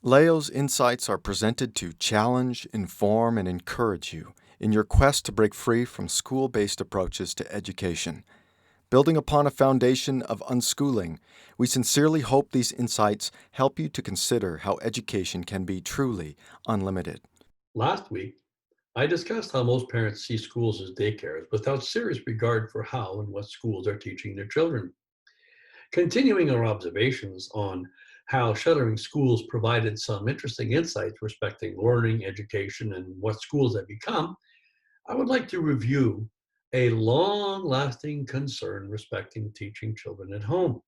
Leo's insights are presented to challenge, inform, and encourage you in your quest to break free from school-based approaches to education. Building upon a foundation of unschooling, we sincerely hope these insights help you to consider how education can be truly unlimited. Last week, I discussed how most parents see schools as daycares without serious regard for how and what schools are teaching their children. Continuing our observations on how shuttering schools provided some interesting insights respecting learning, education, and what schools have become, I would like to review a long lasting concern respecting teaching children at home.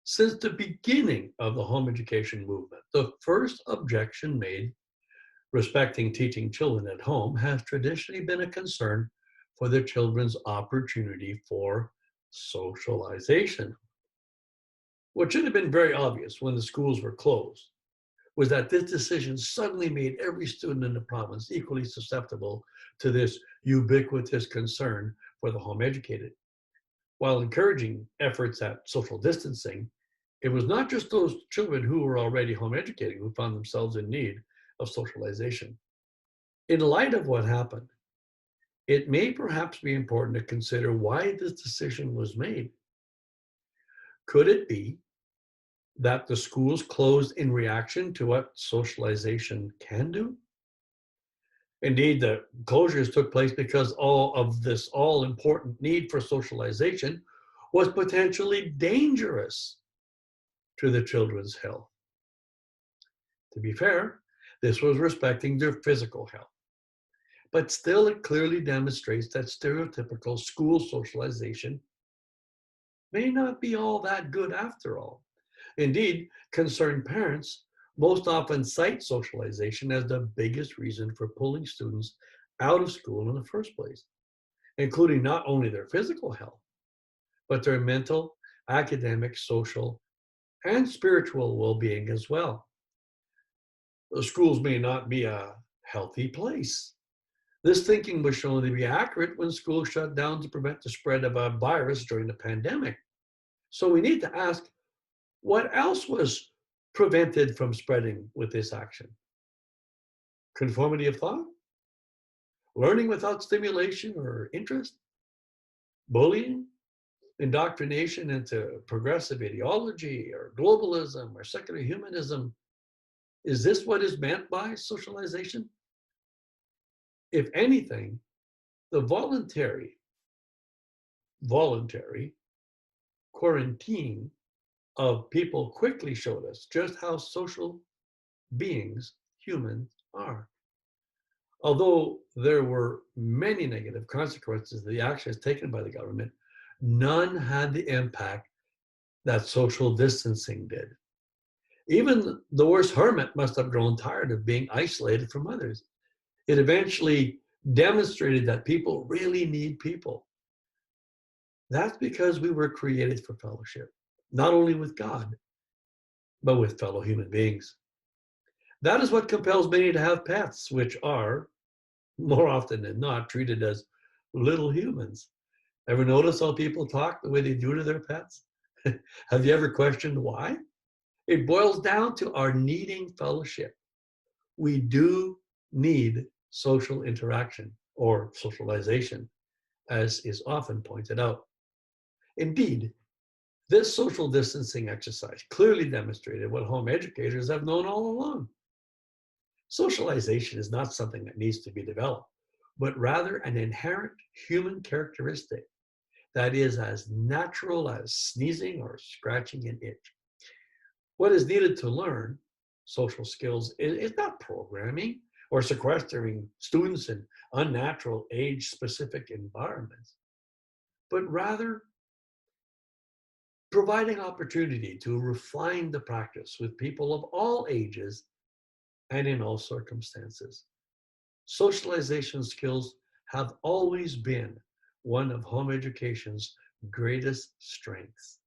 Since the beginning of the home education movement, the first objection made respecting teaching children at home has traditionally been a concern for the children's opportunity for socialization. What should have been very obvious when the schools were closed was that this decision suddenly made every student in the province equally susceptible to this ubiquitous concern for the home educated. While encouraging efforts at social distancing, it was not just those children who were already home educating who found themselves in need of socialization. In light of what happened, it may perhaps be important to consider why this decision was made. Could it be that the schools closed in reaction to what socialization can do? Indeed, the closures took place because all of this all important need for socialization was potentially dangerous to the children's health. To be fair, this was respecting their physical health. But still, it clearly demonstrates that stereotypical school socialization may not be all that good after all. Indeed, concerned parents most often cite socialization as the biggest reason for pulling students out of school in the first place, including not only their physical health, but their mental, academic, social, and spiritual well being as well. The schools may not be a healthy place. This thinking was shown to be accurate when schools shut down to prevent the spread of a virus during the pandemic. So we need to ask, what else was prevented from spreading with this action? Conformity of thought? Learning without stimulation or interest? Bullying? Indoctrination into progressive ideology or globalism or secular humanism? Is this what is meant by socialization? If anything, the voluntary quarantine of people quickly showed us just how social beings humans are. Although there were many negative consequences of the actions taken by the government, none had the impact that social distancing did. Even the worst hermit must have grown tired of being isolated from others. It eventually demonstrated that people really need people. That's because we were created for fellowship, not only with God, but with fellow human beings. That is what compels many to have pets, which are, more often than not, treated as little humans. Ever notice how people talk the way they do to their pets? Have you ever questioned why? It boils down to our needing fellowship. We do need social interaction or socialization, as is often pointed out. Indeed, this social distancing exercise clearly demonstrated what home educators have known all along. Socialization is not something that needs to be developed, but rather an inherent human characteristic that is as natural as sneezing or scratching an itch. What is needed to learn social skills is not programming or sequestering students in unnatural age specific environments, but rather providing opportunity to refine the practice with people of all ages and in all circumstances. Socialization skills have always been one of home education's greatest strengths.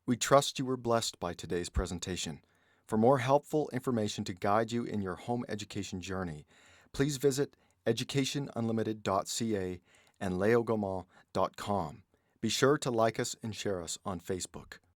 We trust you were blessed by today's presentation. For more helpful information to guide you in your home education journey, please visit educationunlimited.ca and leogaumont.com. Be sure to like us and share us on Facebook.